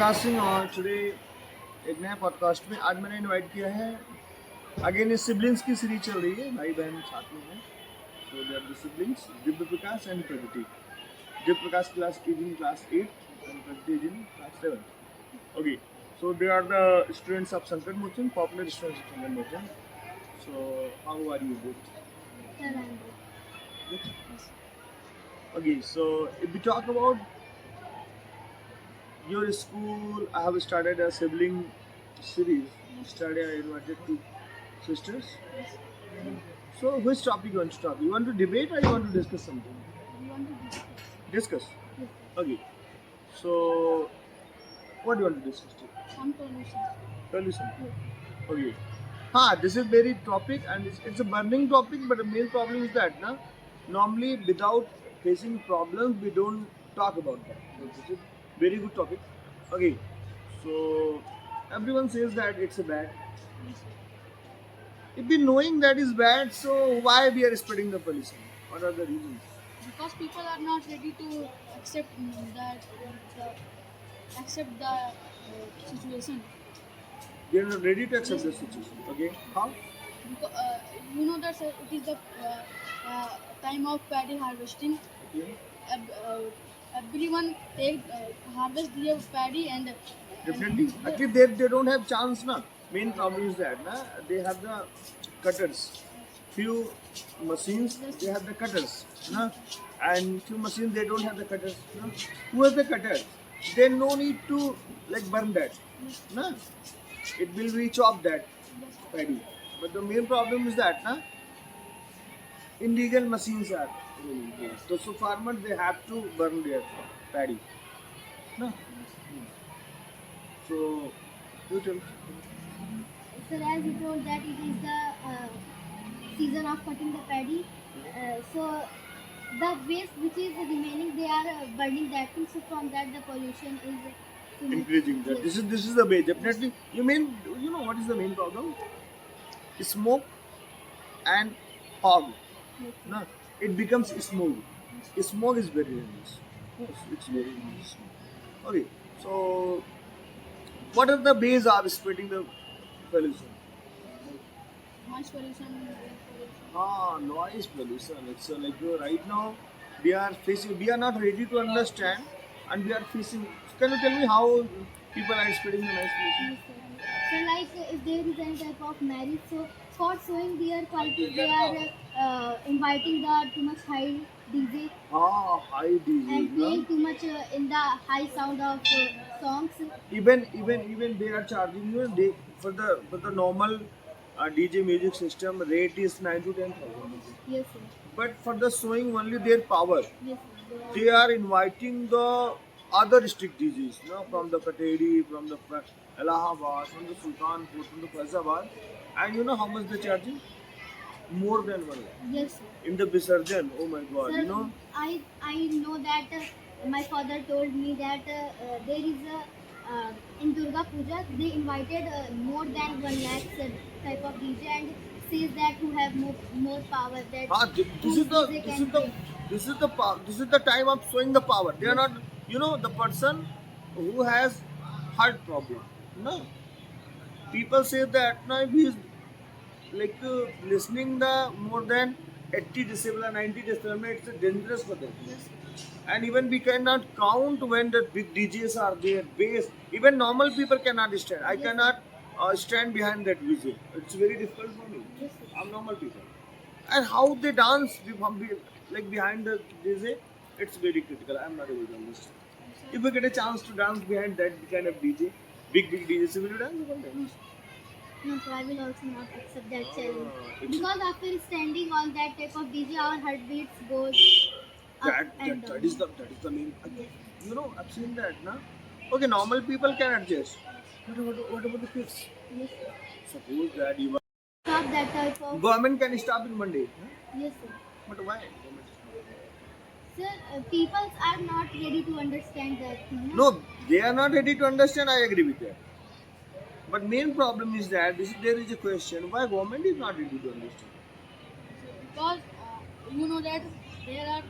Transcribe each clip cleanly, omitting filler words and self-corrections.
प्रकाश सिंह और टुडे एक नया पॉडकास्ट में आज मैंने इनवाइट किया है। अगेन ये सिबलिंग्स की सीरीज चल रही है, भाई बहन साथ में हैं। So they are the siblings Divya Prakash and Pragati. Divya Prakash class is in class 8 and Pragati is in class 7. Okay, so they are the students of Sankat Mochan, popular students of Sankat Mochan. So how are you both? Sir, I'm good. Good. Yes. Okay, so if we talk about your school, I have started a sibling series. Yesterday I invited two sisters. Yes. So which topic you want to talk? You want to debate or you want to discuss something? We want to discuss. Discuss. Yes. Okay. So what do you want to discuss? Some solutions. Tell you something. Yes. Okay. This is very topic and it's a burning topic, but the main problem is that normally without facing problems we don't talk about that. So this is very good topic. Okay. So everyone says that it's a bad. Yes. If we knowing that is bad, so why we are spreading the pollution? What are the reasons? Because people are not ready to accept the situation. They are not ready to accept the situation. Okay. How? Because you know that it is the time of paddy harvesting. Okay. Everyone take harvest their paddy and Definitely. Actually, they don't have chance na. Main problem is that they have the cutters. Few machines they have the cutters, and few machines they don't have the cutters. Who has the cutters? They no need to like burn that, It will be chop that paddy. But the main problem is that illegal machines are running there. So farmers they have to burn their paddy. No? So you tell. Sir, as you told that it is the season of cutting the paddy, so the waste which is remaining, they are burning that thing. So from that, the pollution is too much. Increasing that. Yes. This is the way. Definitely. You know what is the main problem? Smoke and fog. Yes. No, it becomes smoke. Smoke is very dangerous. Yes, it's very dangerous. Okay, so what are the ways of spreading the pollution? Noise pollution, air pollution. Noise pollution. It's like right now we are facing. We are not ready to understand, and we are facing. Can you tell me how people are spreading the noise pollution? Yes, sir. So like if there is any type of marriage, so for showing their qualities, they are inviting the too much high DJ High and DJ. playing too much in the high sound of songs. Even they are charging you. They for the normal DJ music system rate is 9 to 10,000. Yes, sir. But for the showing only their power, Yes, sir. they are inviting the other district DJs, from the Kateri, from the Allahabad, from the Sultanpur, from the Faizabad, and you know how much they charging? More than 1 lakh. Yes, sir. In the Visarjan, oh my God, Sir, I know that my father told me that there is a in Durga Puja they invited more than 1 lakh type of DJ and says that who have more power that This is the DJ this can is the play. this is the time of showing the power. They are not, the person who has heart problem. No, people say that if he is like listening the more than 80 decibel or 90 decibel, it's dangerous for them. Yes, And even we cannot count when the big DJs are there. Bass, even normal people cannot stand. I Yes. cannot stand behind that music. It's very difficult for me. yes, sir. I'm normal people. And how they dance like behind the DJ, it's very critical. I'm not able to understand. If you get a chance to dance behind that kind of DJ, big DJ, so will you dance? You can't dance. No, so I will also not accept that challenge it's- because after standing on that type of DJ, our heartbeats goes up that and down. that is the main. I've seen that, Okay, normal people can adjust. What about the kids? Yes, sir. Suppose that you Stop that type of. government can stop in Monday, Yes, sir. but why? Sir, people are not ready to understand that thing. No, they are not ready to understand. I agree with that. But main problem is that there is a question why government is not ready to understand. Because you know that there are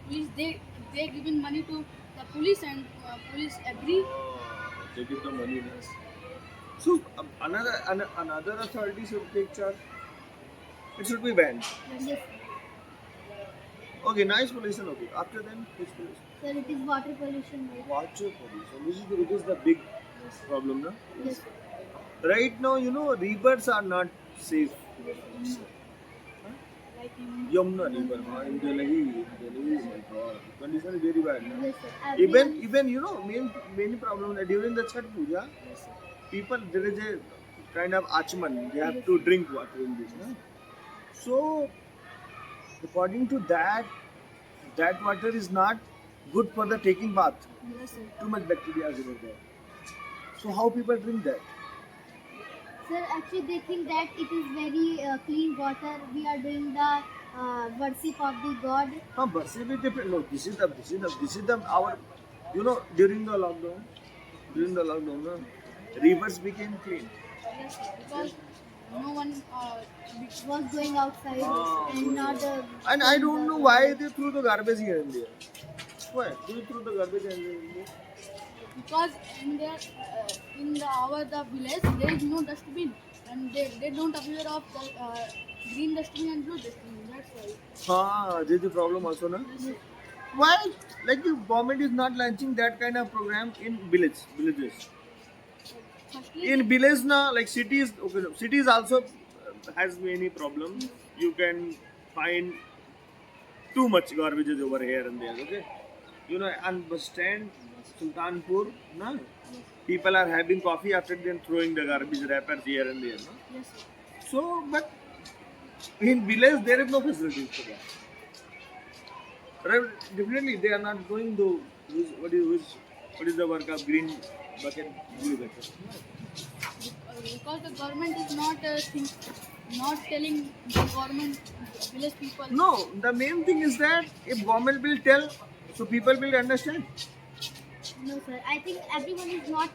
police, they giving money to the police and police agree. Take it the money does. So another authority should take charge. It should be banned. Yes, Okay, noise pollution. Okay, after then, which pollution? sir, it is water pollution. Right? Water pollution. It is the big problem, no? Yes, Right now, rivers are not safe. like in Yamuna river, in Delhi, my God, condition is very bad. No? yes, sir. Even main problem that during the Chhat Puja, Yes, sir. people there is a kind of achman. They have to drink water in this. No? So according to that, that water is not good for the taking bath. Yes, sir. Too much bacteria is over there. So how people drink that? Sir, actually they think that it is very clean water. We are doing the worship of the God. But see, no, this is the our, during the lockdown, no, rivers became clean. Yes, sir. Because no one was going outside and not. And I don't know why they threw the garbage here and there. Why? Do you threw the garbage here and there? Because in the village there is no dustbin and they don't aware of the green dustbin and blue dustbin. That's why. This is the problem also, na? Why? Like the government is not launching that kind of program in villages. Firstly, In village, na, like cities, okay, no, cities also has many problems. You can find too much garbages over here and there. Okay, and bus stand, Sultanpur, na, people are having coffee after then throwing the garbage wrappers here and there. No? yes, sir. So, but in village there is no facilities for that. Right? Definitely, they are not going to. What is the work of green bucket, blue bucket? Because the government is not telling the government village people. No, the main thing is that if government will tell, so people will understand. No, sir. I think everyone is not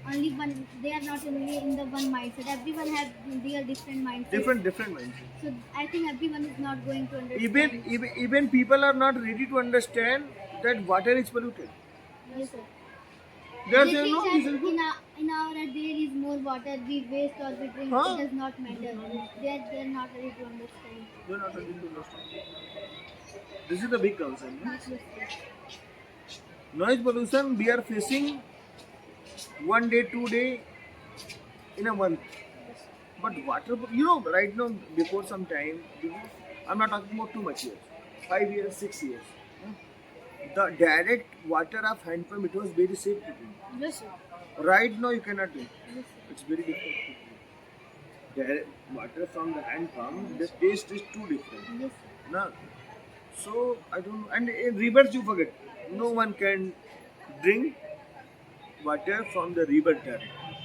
only one. They are not only in the one mindset. Everyone has their different mindsets. Different mindset. So I think everyone is not going to understand. Even people are not ready to understand that water is polluted. Yes, sir. They are They saying think no, that this is good. in our there is more water we waste or we drink. Huh? It does not matter. They are not ready to understand. They are not ready to understand. This is the big concern. No? Yes, sir. Noise pollution we are facing 1 day, 2 day in a month. But water, right now, before some time, I'm not talking about too much years, 5 years, 6 years. The direct water of hand pump, it was very safe to drink. Yes, sir. Right now, you cannot drink. Yes, It's very difficult to drink. Direct water from the hand pump, the taste is too different. sir. Yes, sir. Na? So, I don't know. And in rivers, you forget. No one can drink water from the river tap.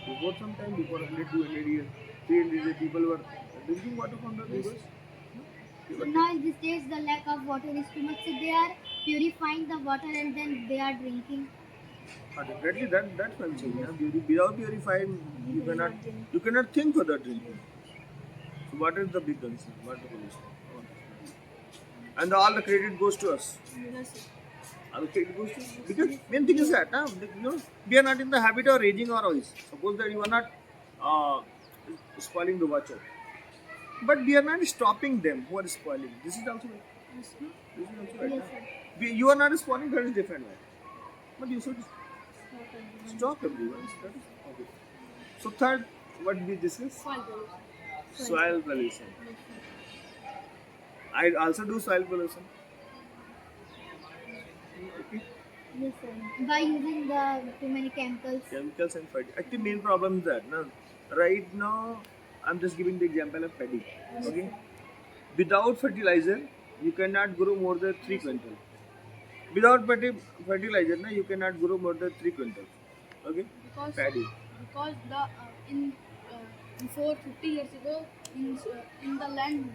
Before some time, before 100, 200 years, 300 years, people were drinking water from the rivers. So now in these days the lack of water is too much. So they are purifying the water and then they are drinking. Definitely, that's what I'm saying. Without purifying, you cannot think for that drinking. So, what is the big concern? Water pollution. And all the credit goes to us. Yes, sir. All the credit goes to us. Because main thing is that, we are not in the habit of raising our voice. Suppose that you are not spoiling the water. But we are not stopping them who are spoiling. This is also right. This is also right. Yes, na? sir. You are not spoiling, that is different. Right? But you should stop everyone. That is okay. So third, what we discuss? Soil pollution. Soil pollution. I also do soil pollution. Okay. Yes, sir. By using the too many chemicals. Chemicals and fertilizer. Actually, main problem is that. Na? Right now, I'm just giving the example of paddy. Okay. Without fertilizer, you cannot grow more than 3 quintals. Without fertilizer, you cannot grow more than 3 quintals. Okay. Because Paddy. the before 50 years ago in the land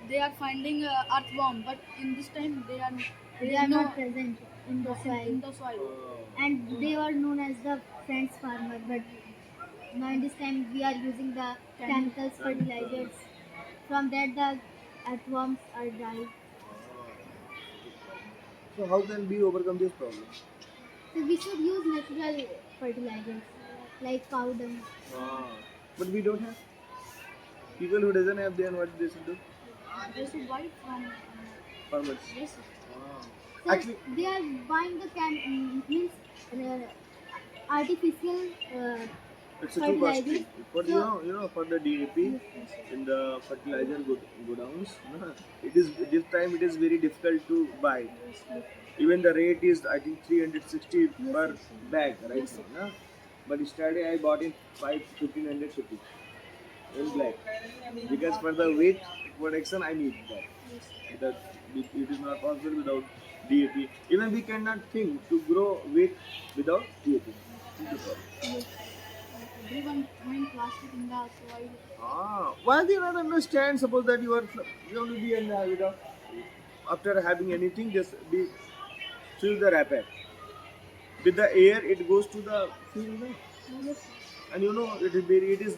they are finding earthworm, but in this time They are not present in the in soil. the soil. And they were known as the friends farmer. But now in this time we are using the chemicals, fertilizers. From that the earthworms are died. So how can we overcome this problem? So we should use natural fertilizers like cow dung. But we don't have people who doesn't have, then what they should do? They should buy it from Farmers. yes. So Actually, they are buying the means artificial it's a too costly. fertilizers. For So for the DAP in the fertilizer godowns, no, this time it is very difficult to buy. Even the rate is I think 360 per bag right now. No? But yesterday I bought in 1550 in black because for the weight production I need that. That it is not possible without DAP. Even we cannot think to grow wheat without DAP. Everyone throwing plastic in the soil. Why they not understand? Suppose that you want to be in after having anything, just be fill the wrapper. With the air, it goes to the field, no? And it is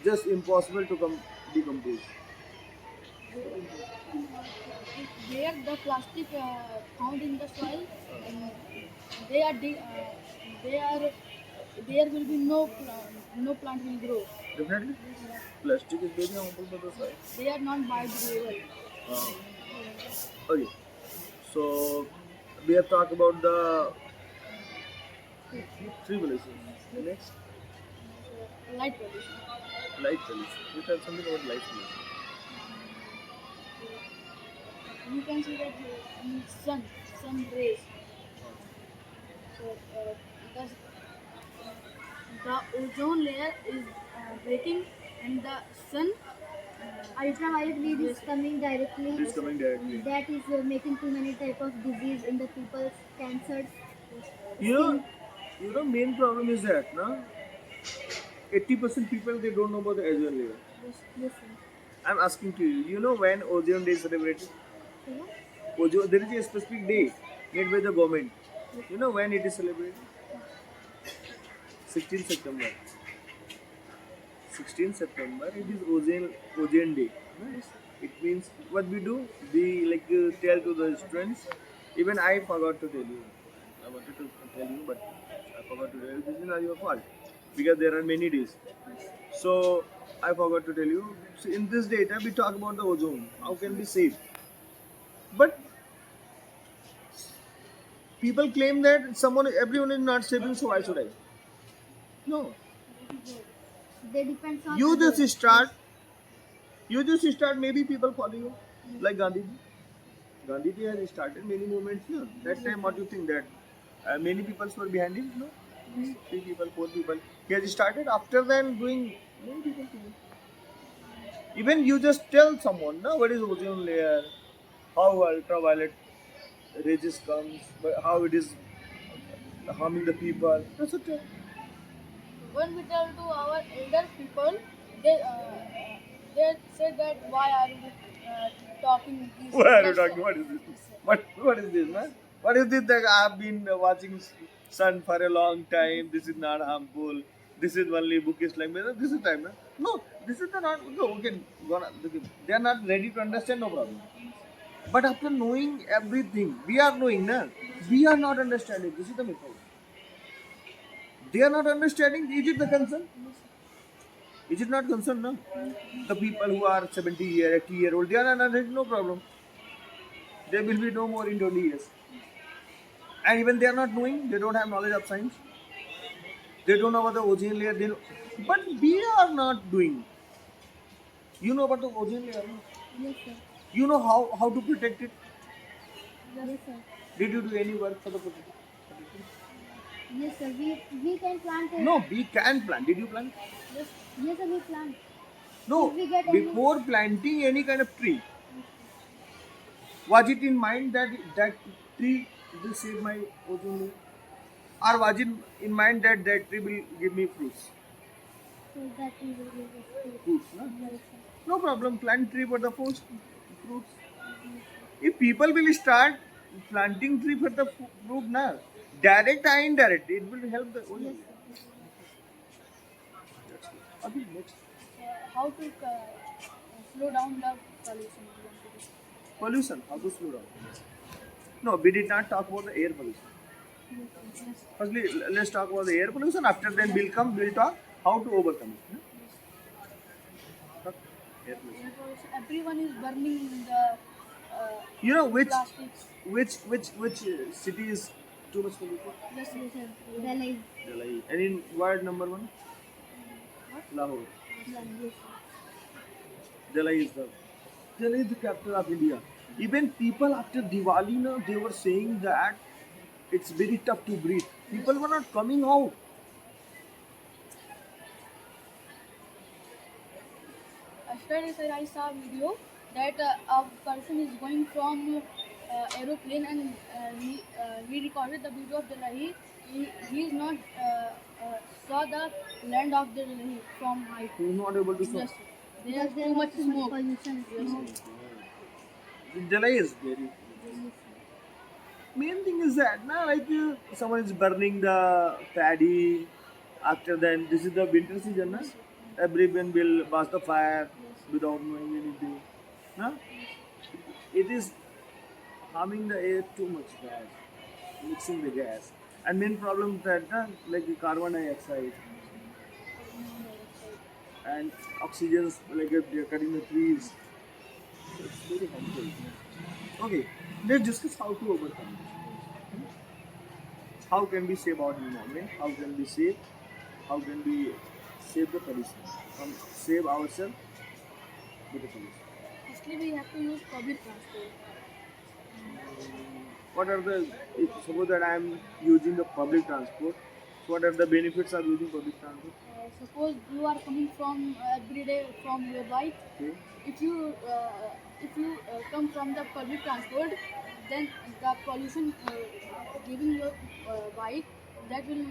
just impossible to decompose. Where the plastic found in the soil, they are there will be no plant will grow. Definitely, plastic is very harmful for the soil. They are not biodegradable. Okay, so we have talked about the three pollution. Next, Light pollution. light pollution. We have something about light pollution. You can see that in sun rays. So the ozone layer is breaking, and the sun ultraviolet rays is coming directly. It is coming directly. That is making too many type of disease in the people's cancers. Main problem is that, no? 80% people they don't know about the ozone layer. Yes, sir. I'm asking to you. You know when ozone day is celebrated? Yeah. There is a specific day made by the government. You know when it is celebrated? 16 September. 16 September. It is ozone day. No? It means what we do. We tell to the students. Even I forgot to tell you. I wanted to tell you, but I forgot to tell you. This is not your fault because there are many days. So I forgot to tell you. So in this data, we talk about the ozone. How can we save? But people claim that everyone is not saving, so why should I? No. They depend on You others. just start. Maybe people follow you, like Gandhiji. Gandhiji has started many movements. No? That time, what do you think that many people were behind him? No, 3 people, 4 people. He has started. After then, doing many people. Even you just tell someone, no, what is ozone layer, how ultraviolet rays comes, how it is harming the people. That's okay. when we tell to our elder people, they said that why are you talking these? What are you talking? What is this? What is this, man? What is this that I have been watching sun for a long time? This is not harmful. This is only bookish language. This is time, man. No, this is not. No, okay, they are not ready to understand. No problem. But after knowing everything, we are knowing, na? We are not understanding. This is the method. They are not understanding. Is it the concern? Is it not concern, no? The people who are 80-year-old, they are not ready, no problem. There will be no more in 20 years. And even they are not knowing, they don't have knowledge of science. They don't know about the ozone layer. But we are not doing. You know about the ozone layer, no? Yes, sir. You know how to protect it? Yes, sir. Did you do any work for the protection? Yes, sir. We can plant it. No, we can plant. Did you plant? Yes, sir. We plant. No. If we get any- Before planting any kind of tree, was it in mind that tree will save my ozone layer? Or was it in mind that tree will give me fruits? So that we will give us Fruits, no? Yes, sir. No problem. Plant tree for the fruits. If people will start planting tree for the fruit now, direct or indirect, it will help the ozone. Okay, next. How to slow down the pollution? Pollution. How to slow down? No, we did not talk about the air pollution. Firstly, let's talk about the air pollution. After then, we'll talk how to overcome it. Talk air pollution. Everyone is burning the You know plastics. which city is too much polluted? Yes, Yes, yes. sir. Delhi. Delhi. And in word number one, Lahore. Yes, sir. Delhi is the capital of India. Even people after Diwali now they were saying that it's very tough to breathe. People were not coming out. Yesterday, sir, I saw a video that a person is going from aeroplane and he recorded the video of Delhi. He is not saw the land of Delhi from height. He was not able to Yes, stop. sir. Because There's there too was much too much smoke. pollution. Yes, Smoke. sir. Delhi is very. Main thing is that now like someone is burning the paddy. After then, this is the winter season, na? Everyone will burst the fire without knowing anything. Na? It is harming the air too much gas, mixing the gas. And main problem that na, like the carbon dioxide and oxygen, like they are cutting the trees. So it's very harmful. Okay, let's discuss how to overcome this. How can we save our environment? How can we save? How can we save the pollution? Save ourselves with the pollution. Firstly, we have to use public transport. What are the, if suppose that I am using the public transport, so what are the benefits of using public transport? Suppose you are coming from every day from your bike. Okay. If you come from the public transport, then the pollution giving your bike that will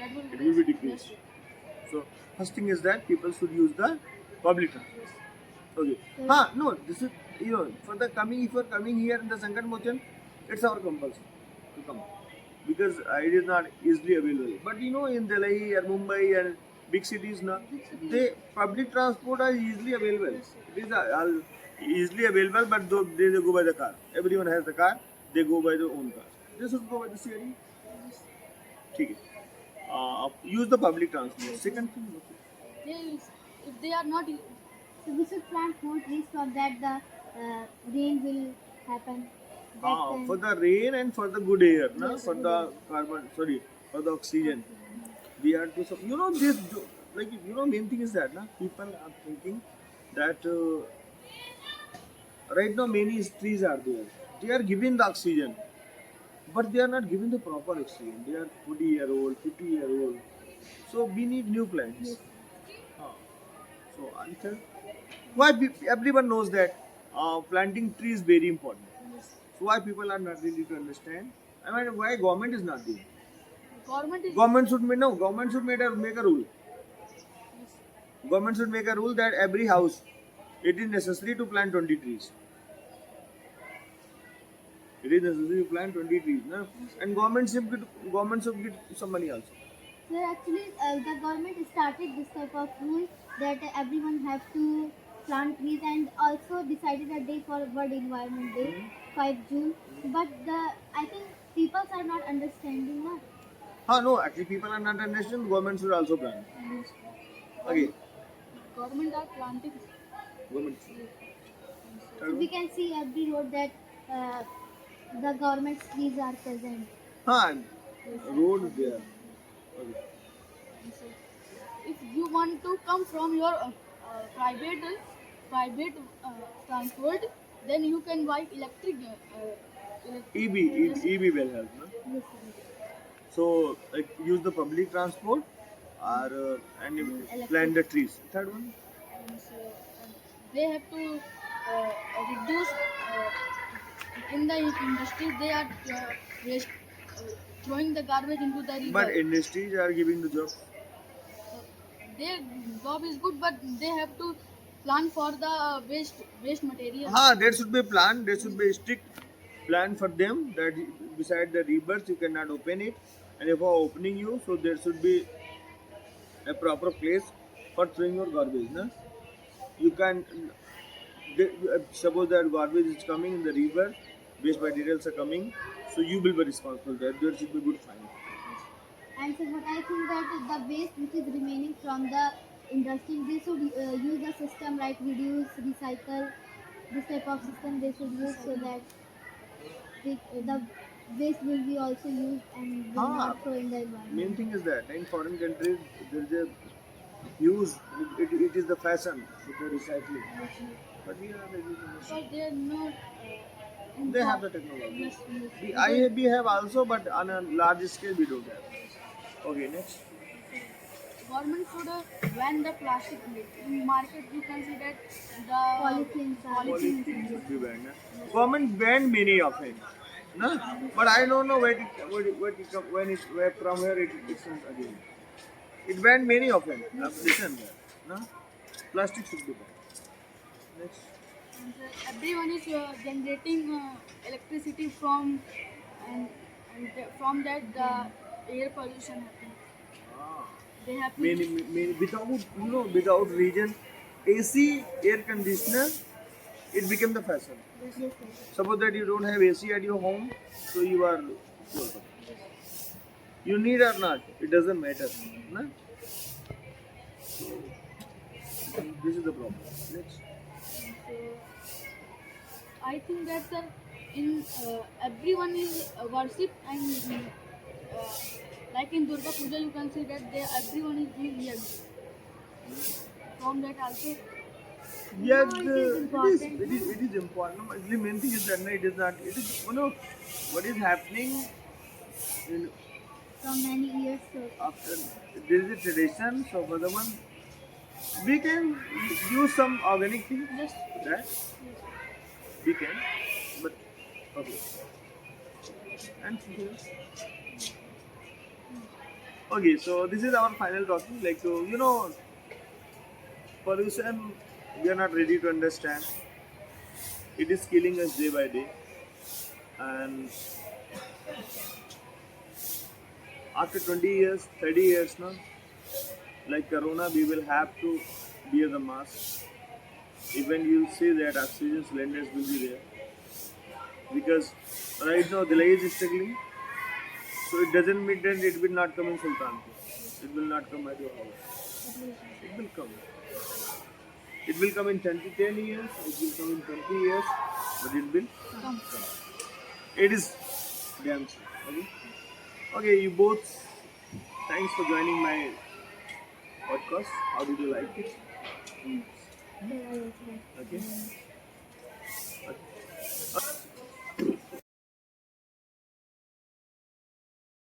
It will be decreased. Yes, So first thing is that people should use the public transport. Okay. No, this is for the coming, if you are coming here in the Sankat Mochan, it's our compulsion to come because it is not easily available. But in Delhi or Mumbai and big cities now, they public transport are easily available. It is easily available, but they go by the car. Everyone has the car. They go by their own car. They should go by the sharing. ठीक है. Use the public transport. Second thing. if they are not So we should plant more trees so that the rain will happen. That time. For the rain and for the good air, na? For the for the oxygen. We have to, main thing is that, na? People are thinking that right now many trees are there. They are giving the oxygen, but they are not giving the proper oxygen. They are 40-year-old, 50-year-old. So we need new plants. So answer. Everyone knows that planting trees is very important. So why people are not really to understand? I mean, why government is not doing? Government should make a rule. Government should make a rule that every house, it is necessary to plant 20 trees. It is necessary to plant 20 trees, na? And government should get some money also. So actually, the government started this type of rule that everyone have to plant trees and also decided a day for World Environment Day, 5 June. But I think people are not understanding that. No, actually people are not understanding. Government should also plant. Okay. Government are planting. Government. So we can see every road that the government's trees are present. Road there. Okay. If you want to come from your private transport, then you can buy electric. EV will help. No? Yes, So use the public transport or and plant the trees. Third one. They have to reduce in the industry. They are throwing the garbage into the river. But industries are giving the job. Their job is good, but they have to plan for the waste material. There should be a plan. There should be a strict plan for them that beside the rivers you cannot open it, and if are opening you, so there should be a proper place for throwing your garbage. Na? You can suppose that garbage is coming in the river, waste materials are coming, So you will be responsible there. There should be good fine. And so what I think that the waste which is remaining from the industry, they should use a system like reduce, recycle, this type of system they should use so that the waste will be also used and will Ah, not throw in the environment. main thing is that in foreign countries there is a use. It is the fashion with the recycling. But here there is no. But they are not. They have the technology. Yes, yes. The IAB have also, but on a large scale we don't have. Okay, next. Government should ban the plastic waste. In market, you can see that the Polythenes are Polythene should be banned. Government banned many of it. No? But I don't know when it where from where it comes again. It banned many of them. Listen there. No? Plastic should be banned. Next. and, everyone is generating electricity from and from that the air pollution happens. Ah. They have to Many without reason, AC air conditioner, it became the fashion. yes, yes. Suppose that you don't have AC at your home, so you are poor. You need or not, it doesn't matter. No? This is the problem. Next. So, I think that in everyone is worship and like in Durga Puja you can see that everyone is doing yajna. From that also Yeah, No, it is important, it is important. No, the main thing is that no, it is not. It is what is happening in From many years so after there is a tradition. So for the one we can use some organic thing just that we can, but okay. And okay, so this is our final talking. Like pollution, we are not ready to understand. It is killing us day by day, and after 20 years, 30 years now, like Corona, we will have to wear the mask. Even you'll see that oxygen cylinders will be there because right now the light is struggling. So it doesn't mean that it will not come in Sultanpur. It will not come at your house. It will come. It will come in 10 years, it will come in 20 years, but it will come. It is damn sure. Okay? Okay, you both, thanks for joining my podcast. How did you like it? there are also Okay.